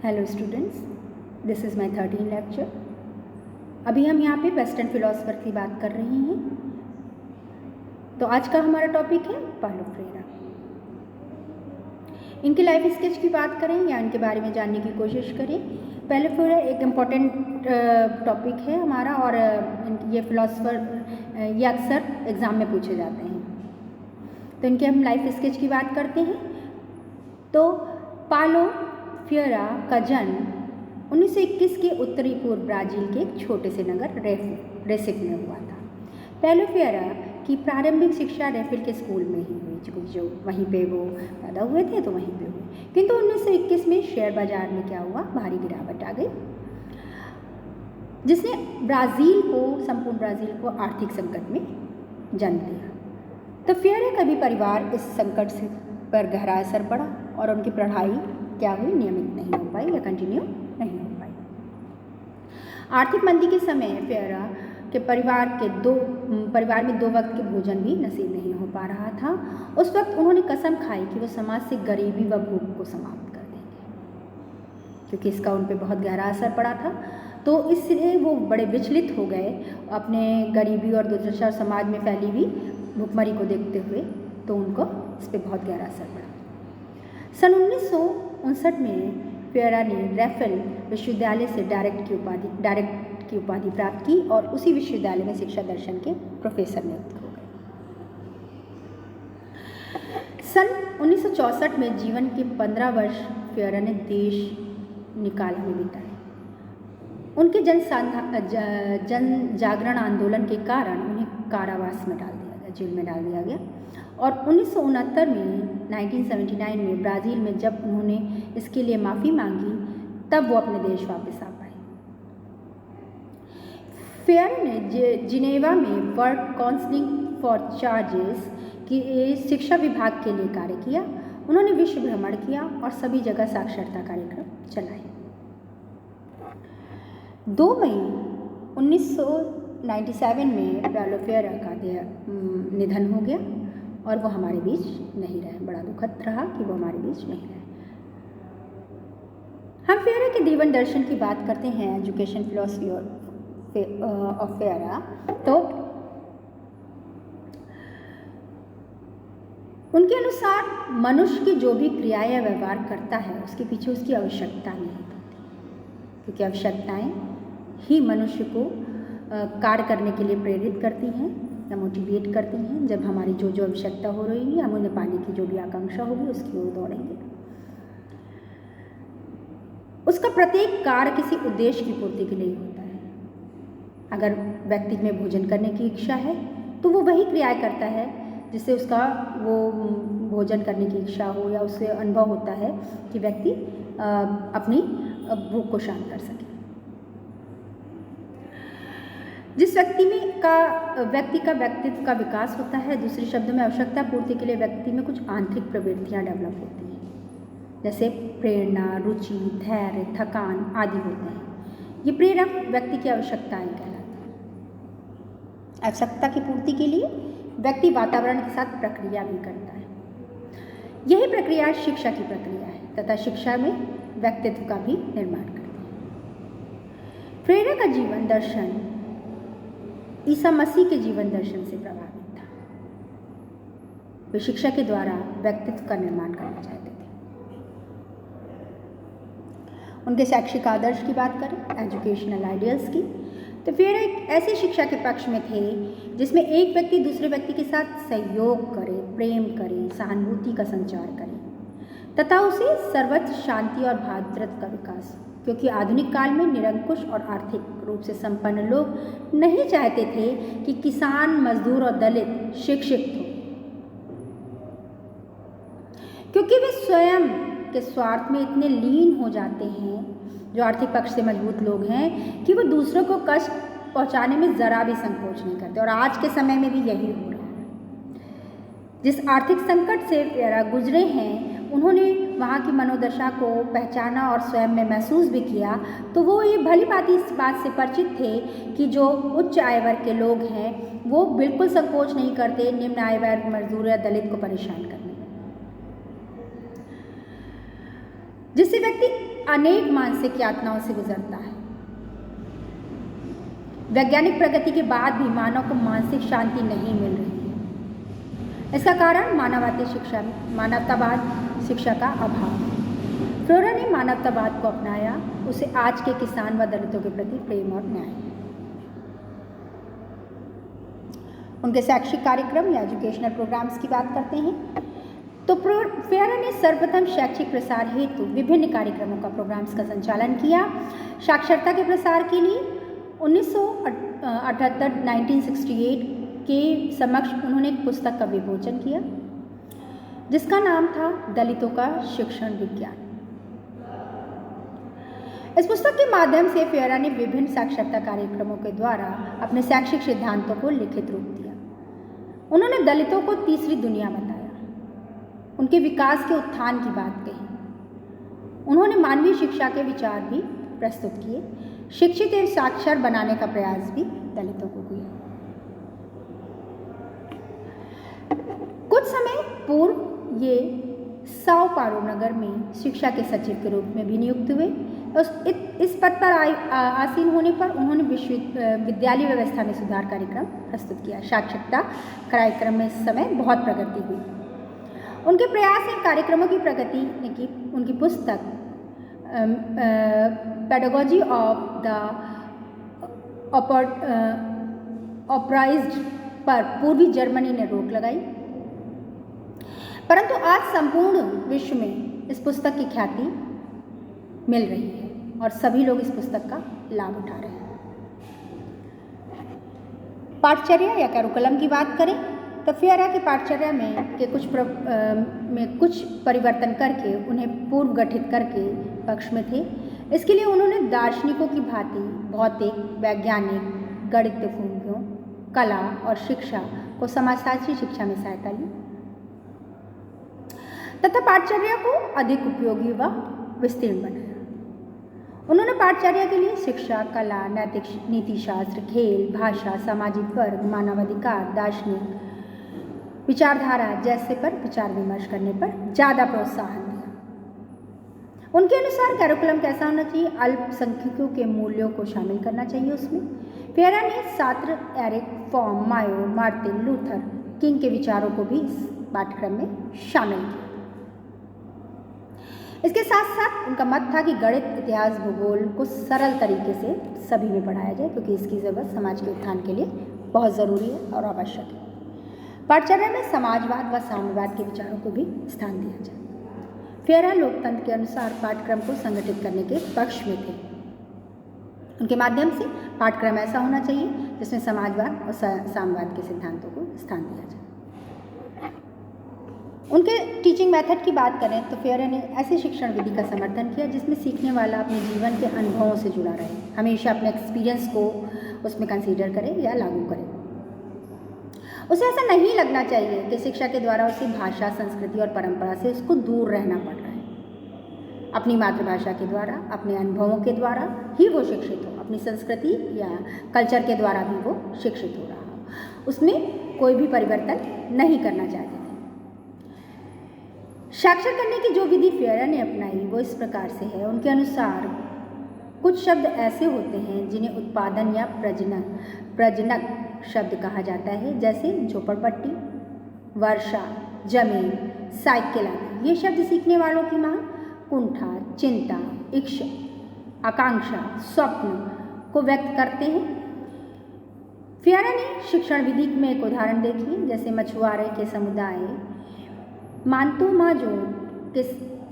Hello students, this is my 13 lecture. अभी हम यहाँ पे वेस्टर्न फिलोसफर की बात कर रहे हैं। तो आज का हमारा टॉपिक है पाउलो फ्रेरा। इनकी लाइफ स्केच की बात करें या इनके बारे में जानने की कोशिश करें। पाउलो फ्रेरा एक इम्पॉर्टेंट टॉपिक है हमारा, और ये फिलोसफर ये अक्सर एग्ज़ाम में पूछे जाते हैं। तो इनके हम लाइफ स्केच की बात करते हैं। तो पाउलो फ्रेरा का जन्म 1921 के उत्तरी पूर्व ब्राज़ील के एक छोटे से नगर रेसिफ में हुआ था। पाउलो फ्रेरा की प्रारंभिक शिक्षा रेफिल के स्कूल में ही हुई, जो वहीं पे वो पैदा हुए थे तो वहीं पे हुई। किंतु 1921 में शेयर बाजार में क्या हुआ, भारी गिरावट आ गई, जिसने संपूर्ण ब्राज़ील को आर्थिक संकट में जन्म दिया। तो फ्रेरा का भी परिवार इस संकट से पर गहरा असर पड़ा और उनकी पढ़ाई क्या हुई, नियमित नहीं हो पाई या कंटिन्यू नहीं हो पाई। आर्थिक मंदी के समय फ्रेरा के परिवार में 2 वक्त के भोजन भी नसीब नहीं हो पा रहा था। उस वक्त उन्होंने कसम खाई कि वो समाज से गरीबी व भूख को समाप्त कर देंगे, क्योंकि इसका उन पर बहुत गहरा असर पड़ा था। तो इसलिए वो बड़े विचलित हो गए अपने गरीबी और दुर्दशा समाज में फैली हुई भुखमरी को देखते हुए। तो उनको इस पर बहुत गहरा असर पड़ा। सन 1959 में फ्रेरा ने रेफेल विश्वविद्यालय से डायरेक्ट की उपाधि प्राप्त की और उसी विश्वविद्यालय में शिक्षा दर्शन के प्रोफेसर नियुक्त हो गए। सन 1964 में जीवन के 15 वर्ष फ्रेरा ने देश निकाला में बिताए। उनके जन जागरण आंदोलन के कारण उन्हें कारावास में डाल दिया गया, जेल में डाल दिया गया। और 1969 में 1979 में ब्राज़ील में जब उन्होंने इसके लिए माफ़ी मांगी, तब वो अपने देश वापस आ पाए। फ्रेरा ने जिनेवा में वर्क काउंसलिंग फॉर चार्जेस की शिक्षा विभाग के लिए कार्य किया। उन्होंने विश्व भ्रमण किया और सभी जगह साक्षरता कार्यक्रम चलाए। 2 मई 1997 में पाउलो फ्रेरा का निधन हो गया और वो हमारे बीच नहीं रहे। बड़ा दुखद रहा कि वो हमारे बीच नहीं रहे। हम फ्रेरा के जीवन दर्शन की बात करते हैं, एजुकेशन फिलॉसफी ऑफ फ्रेरा। तो उनके अनुसार मनुष्य की जो भी क्रिया या व्यवहार करता है उसके पीछे उसकी आवश्यकता नहीं होती, क्योंकि आवश्यकताएं ही मनुष्य को कार्य करने के लिए प्रेरित करती हैं या मोटिवेट करती हैं। जब हमारी जो जो आवश्यकता हो रही है, हम उन्हें पाने की जो भी आकांक्षा होगी उसकी ओर दौड़ेंगे। उसका प्रत्येक कार्य किसी उद्देश्य की पूर्ति के लिए होता है। अगर व्यक्ति में भोजन करने की इच्छा है तो वो वही क्रियाएं करता है जिससे उसका वो भोजन करने की इच्छा हो, या उससे अनुभव होता है कि व्यक्ति अपनी भूख को शांत कर सके। जिस व्यक्ति का व्यक्तित्व का विकास होता है, दूसरे शब्दों में आवश्यकता पूर्ति के लिए व्यक्ति में कुछ आंतरिक प्रवृत्तियां डेवलप होती हैं, जैसे प्रेरणा, रुचि, धैर्य, थकान आदि होते हैं। ये प्रेरक व्यक्ति की आवश्यकताएं कहलाती हैं। आवश्यकता की पूर्ति के लिए व्यक्ति वातावरण के साथ प्रक्रिया भी करता है। यही प्रक्रिया शिक्षा की प्रक्रिया है तथा शिक्षा में व्यक्तित्व का भी निर्माण करती है। फ्रेरा का जीवन दर्शन ईसा मसीह के जीवन दर्शन से प्रभावित था। वे शिक्षा के द्वारा व्यक्तित्व का निर्माण करना चाहते थे। उनके शैक्षिक आदर्श की बात करें, एजुकेशनल आइडियल्स की, तो फ्रेरा एक ऐसी शिक्षा के पक्ष में थे जिसमें एक व्यक्ति दूसरे व्यक्ति के साथ सहयोग करे, प्रेम करे, सहानुभूति का संचार करे तथा उसे सर्वत्र शांति और भ्रातृत्व का विकास हो। क्योंकि आधुनिक काल में निरंकुश और आर्थिक रूप से संपन्न लोग नहीं चाहते थे कि किसान, मजदूर और दलित शिक्षित हो, क्योंकि वे स्वयं के स्वार्थ में इतने लीन हो जाते हैं, जो आर्थिक पक्ष से मजबूत लोग हैं, कि वो दूसरों को कष्ट पहुंचाने में ज़रा भी संकोच नहीं करते। और आज के समय में भी यही हो रहा है। जिस आर्थिक संकट से फ्रेरा गुजरे हैं, उन्होंने वहाँ की मनोदशा को पहचाना और स्वयं में महसूस भी किया। तो वो ये भली भांति इस बात से परिचित थे कि जो उच्च आय वर्ग के लोग हैं वो बिल्कुल संकोच नहीं करते निम्न आय वर्ग, मजदूर या दलित को परेशान करने में। जिससे व्यक्ति अनेक मानसिक यातनाओं से गुजरता है। वैज्ञानिक प्रगति के बाद भी मानव को मानसिक शांति नहीं मिल रही है। इसका कारण मानवतावाद शिक्षा का अभाव है। फ्लोरा ने मानवतावाद को अपनाया, उसे आज के किसान व दलितों के प्रति प्रेम और न्याय। उनके शैक्षिक कार्यक्रम या एजुकेशनल प्रोग्राम्स की बात करते हैं तो फ्लोरा ने सर्वप्रथम शैक्षिक प्रसार हेतु विभिन्न कार्यक्रमों का प्रोग्राम्स का संचालन किया। साक्षरता के प्रसार के लिए 1968 के समक्ष उन्होंने एक पुस्तक का विमोचन किया जिसका नाम था दलितों का शिक्षण विज्ञान। इस पुस्तक के माध्यम से फ्लोरा ने विभिन्न साक्षरता कार्यक्रमों के द्वारा अपने शैक्षिक सिद्धांतों को लिखित रूप दिया। उन्होंने दलितों को तीसरी दुनिया बताया, उनके विकास के उत्थान की बात कही। उन्होंने मानवीय शिक्षा के विचार भी प्रस्तुत किए, शिक्षित एवं साक्षर बनाने का प्रयास भी दलितों को किया। कुछ समय पूर्व ये साओ पाउलो नगर में शिक्षा के सचिव के रूप में भी नियुक्त हुए। इस पद पर आसीन होने पर उन्होंने विद्यालय व्यवस्था में सुधार कार्यक्रम प्रस्तुत किया। साक्षरता कार्यक्रम में इस समय बहुत प्रगति हुई। उनके प्रयास एवं कार्यक्रमों की प्रगति ने की उनकी पुस्तक पेडागोजी ऑफ द ऑपराइज्ड पर पूर्वी जर्मनी ने रोक लगाई, परंतु आज संपूर्ण विश्व में इस पुस्तक की ख्याति मिल रही है और सभी लोग इस पुस्तक का लाभ उठा रहे हैं। पाठचर्या या कैरिकुलम की बात करें तो फ्लोरा के पाठचर्या में कुछ परिवर्तन करके उन्हें पूर्व गठित करके पक्ष में थे। इसके लिए उन्होंने दार्शनिकों की भांति भौतिक, वैज्ञानिक, गणितज्ञों, कला और शिक्षा को समाजशास्त्री शिक्षा में सहायता ली तथा पाठचर्या को अधिक उपयोगी व विस्तीर्ण बनाया। उन्होंने पाठचर्या के लिए शिक्षा, कला, नैतिक नीतिशास्त्र, खेल, भाषा, सामाजिक वर्ग, मानवाधिकार, दार्शनिक विचारधारा जैसे पर विचार विमर्श करने पर ज़्यादा प्रोत्साहन दिया। उनके अनुसार कैरिकुलम कैसा होना चाहिए? अल्पसंख्यकों के मूल्यों को शामिल करना चाहिए उसमें। फ्लोरा ने सात्र, एरिक फॉर्म, मायो, मार्टिन लूथर किंग के विचारों को भी इस पाठ्यक्रम में शामिल किया। इसके साथ साथ उनका मत था कि गणित, इतिहास, भूगोल को सरल तरीके से सभी में पढ़ाया जाए क्योंकि इसकी ज़रूरत समाज के उत्थान के लिए बहुत ज़रूरी है और आवश्यक है। पाठचर्या में समाजवाद व साम्यवाद के विचारों को भी स्थान दिया जाए। फ्लोरा लोकतंत्र के अनुसार पाठ्यक्रम को संगठित करने के पक्ष में थे। उनके माध्यम से पाठ्यक्रम ऐसा होना चाहिए जिसमें समाजवाद और साम्यवाद के सिद्धांतों को स्थान दिया जाए। उनके टीचिंग मेथड की बात करें तो फ्लोरा ने ऐसी शिक्षण विधि का समर्थन किया जिसमें सीखने वाला अपने जीवन के अनुभवों से जुड़ा रहे, हमेशा अपने एक्सपीरियंस को उसमें कंसीडर करे या लागू करे। उसे ऐसा नहीं लगना चाहिए कि शिक्षा के द्वारा उसे भाषा, संस्कृति और परंपरा से उसको दूर रहना पड़ रहा है। अपनी मातृभाषा के द्वारा, अपने अनुभवों के द्वारा ही वो शिक्षित हो, अपनी संस्कृति या कल्चर के द्वारा भी वो शिक्षित हो रहा हो, उसमें कोई भी परिवर्तन नहीं करना चाहते थे। साक्षर करने की जो विधि फ्लोरा ने अपनाई वो इस प्रकार से है। उनके अनुसार कुछ शब्द ऐसे होते हैं जिन्हें उत्पादन या प्रजनक शब्द कहा जाता है, जैसे झोपड़पट्टी, वर्षा, जमीन, साइकिल आदि। ये शब्द सीखने वालों की मांग, कुंठा, चिंता, इच्छा, आकांक्षा, स्वप्न को व्यक्त करते हैं। फ्लोरा ने शिक्षण विधि में एक उदाहरण देखिए, जैसे मछुआरे के समुदाय मांतोमाजो के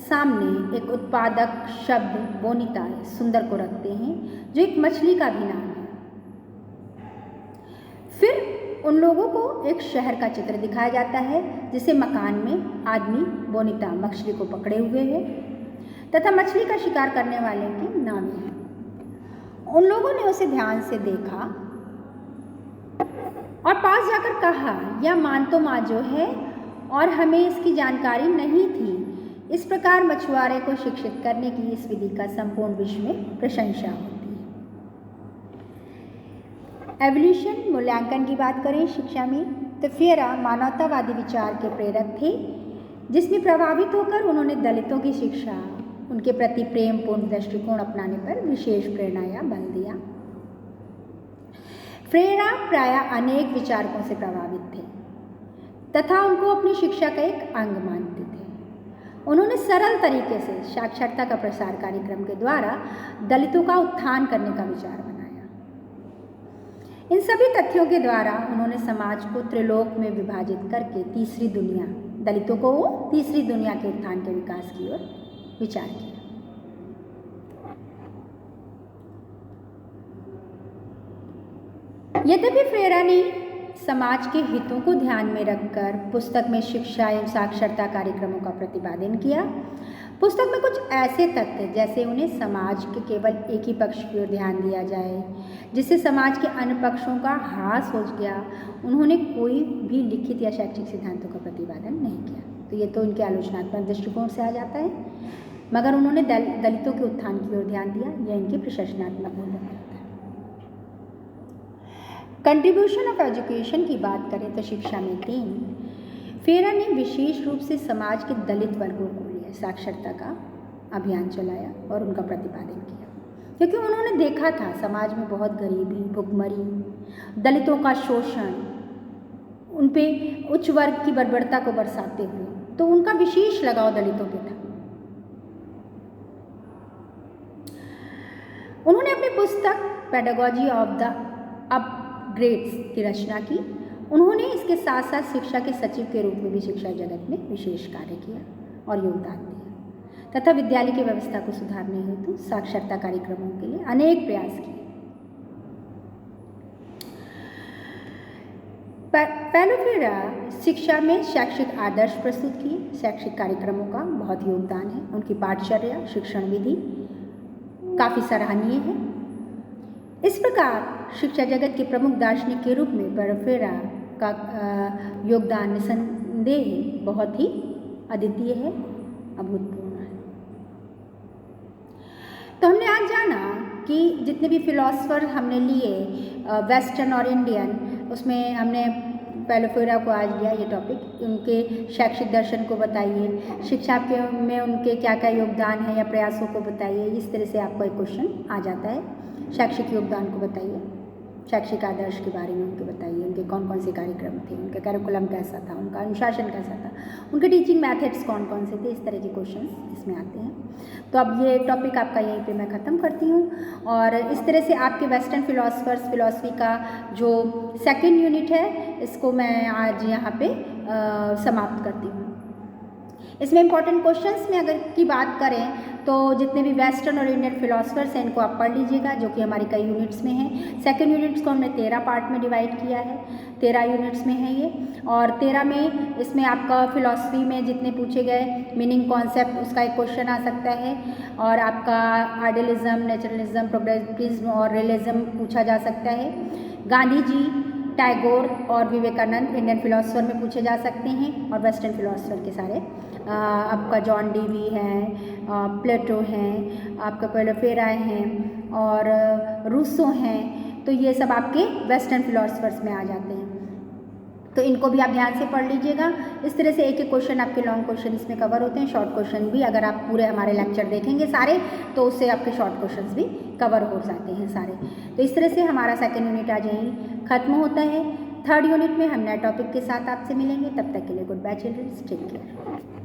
सामने एक उत्पादक शब्द बोनिता सुंदर को रखते हैं जो एक मछली का भी नाम है। फिर उन लोगों को एक शहर का चित्र दिखाया जाता है जिसे मकान में आदमी बोनिता मछली को पकड़े हुए है तथा मछली का शिकार करने वाले के नाम है। उन लोगों ने उसे ध्यान से देखा और पास जाकर कहा, यह मांतोमाजो है और हमें इसकी जानकारी नहीं थी। इस प्रकार मछुआरे को शिक्षित करने की इस विधि का संपूर्ण विश्व में प्रशंसा होती है। एवोल्यूशन मूल्यांकन की बात करें शिक्षा में तो फ्लोरा मानवतावादी विचार के प्रेरक थे, जिसमें प्रभावित होकर उन्होंने दलितों की शिक्षा उनके प्रति प्रेमपूर्ण दृष्टिकोण अपनाने पर विशेष प्रेरणा या बल दिया। फ्रेरा प्रायः अनेक विचारकों से प्रभावित थे तथा उनको अपनी शिक्षा का एक अंग मानते थे। उन्होंने सरल तरीके से साक्षरता का प्रसार कार्यक्रम के द्वारा दलितों का उत्थान करने का विचार बनाया। इन सभी तथ्यों के द्वारा उन्होंने समाज को त्रिलोक में विभाजित करके तीसरी दुनिया, दलितों को तीसरी दुनिया के उत्थान के विकास की ओर विचार किया। यद्यपि फ्रेरा ने समाज के हितों को ध्यान में रखकर पुस्तक में शिक्षा एवं साक्षरता कार्यक्रमों का प्रतिपादन किया। पुस्तक में कुछ ऐसे तथ्य जैसे उन्हें समाज के केवल एक ही पक्ष की ओर ध्यान दिया जाए जिससे समाज के अन्य पक्षों का ह्रास हो गया, उन्होंने कोई भी लिखित या शैक्षिक सिद्धांतों का प्रतिपादन नहीं किया। तो ये तो इनके आलोचनात्मक दृष्टिकोण से आ जाता है, मगर उन्होंने दलितों के उत्थान की ओर ध्यान दिया, यह इनकी प्रशंसनात्मक मूल्य होता है। कंट्रीब्यूशन ऑफ एजुकेशन की बात करें तो शिक्षा में 3 फ्रेरा ने विशेष रूप से समाज के दलित वर्गों को लिए साक्षरता का अभियान चलाया और उनका प्रतिपादन किया, क्योंकि उन्होंने देखा था समाज में बहुत गरीबी, भुखमरी, दलितों का शोषण, उन पे उच्च वर्ग की बर्बरता को बरसाते हुए, तो उनका विशेष लगाव दलितों पे था। उन्होंने अपनी पुस्तक पेडागॉजी ऑफ द अपग्रेड्स की रचना की। उन्होंने इसके साथ साथ शिक्षा के सचिव के रूप में भी शिक्षा जगत में विशेष कार्य किया और योगदान दिया तथा विद्यालय की व्यवस्था को सुधारने हेतु साक्षरता कार्यक्रमों के लिए अनेक प्रयास किए। पहले फ्रेरा शिक्षा में शैक्षिक आदर्श प्रस्तुत किए। शैक्षिक कार्यक्रमों का बहुत योगदान है। उनकी पाठचर्या, शिक्षण विधि काफ़ी सराहनीय है। इस प्रकार शिक्षा जगत के प्रमुख दार्शनिक के रूप में फ्रेरा का योगदान निसंदेह बहुत ही अद्वितीय है, अभूतपूर्व है। तो हमने आज जाना कि जितने भी फिलॉसफर हमने लिए वेस्टर्न और इंडियन, उसमें हमने पहले फ्रेरा को आज लिया ये टॉपिक। उनके शैक्षिक दर्शन को बताइए, शिक्षा के में उनके क्या क्या योगदान है या प्रयासों को बताइए। इस तरह से आपको एक क्वेश्चन आ जाता है। शैक्षिक योगदान को बताइए, शैक्षिक आदर्श के बारे में उनके बताइए, उनके कौन कौन से कार्यक्रम थे, उनका कैरिकुलम कैसा था, उनका अनुशासन कैसा था, उनके टीचिंग मेथड्स कौन कौन से थे। इस तरह के क्वेश्चन इसमें आते हैं। तो अब ये टॉपिक आपका यहीं पे मैं ख़त्म करती हूँ और इस तरह से आपके वेस्टर्न फिलॉसफी का जो सेकेंड यूनिट है इसको मैं आज यहाँ पे समाप्त करती हूँ। इसमें इंपॉर्टेंट क्वेश्चंस में अगर की बात करें तो जितने भी वेस्टर्न और इंडियन फिलॉसफर्स हैं इनको आप पढ़ लीजिएगा, जो कि हमारी कई यूनिट्स में हैं। सेकंड यूनिट्स को हमने 13 पार्ट में डिवाइड किया है, 13 यूनिट्स में है ये। और 13 में इसमें आपका फिलॉसफी में जितने पूछे गए मीनिंग कॉन्सेप्ट उसका एक क्वेश्चन आ सकता है, और आपका आइडियलिज्म, नेचुरलिज्म, प्रोग्रेसिविज्म और रियलिज्म पूछा जा सकता है। गांधी जी, टैगोर और विवेकानंद इंडियन फिलोसफर में पूछे जा सकते हैं, और वेस्टर्न फिलोसफर के सारे आपका जॉन डीवी हैं, प्लेटो हैं, आपका पहले फ्रेरा हैं और रूसो हैं। तो ये सब आपके वेस्टर्न फिलोसफर्स में आ जाते हैं। तो इनको भी आप ध्यान से पढ़ लीजिएगा। इस तरह से एक एक क्वेश्चन आपके लॉन्ग क्वेश्चन इसमें कवर होते हैं। शॉर्ट क्वेश्चन भी अगर आप पूरे हमारे लेक्चर देखेंगे सारे तो उससे आपके शॉर्ट क्वेश्चन्स भी कवर हो जाते हैं सारे। तो इस तरह से हमारा सेकेंड यूनिट आज यहीं खत्म होता है। थर्ड यूनिट में हम नए टॉपिक के साथ आपसे मिलेंगे। तब तक के लिए goodbye childrens, take care.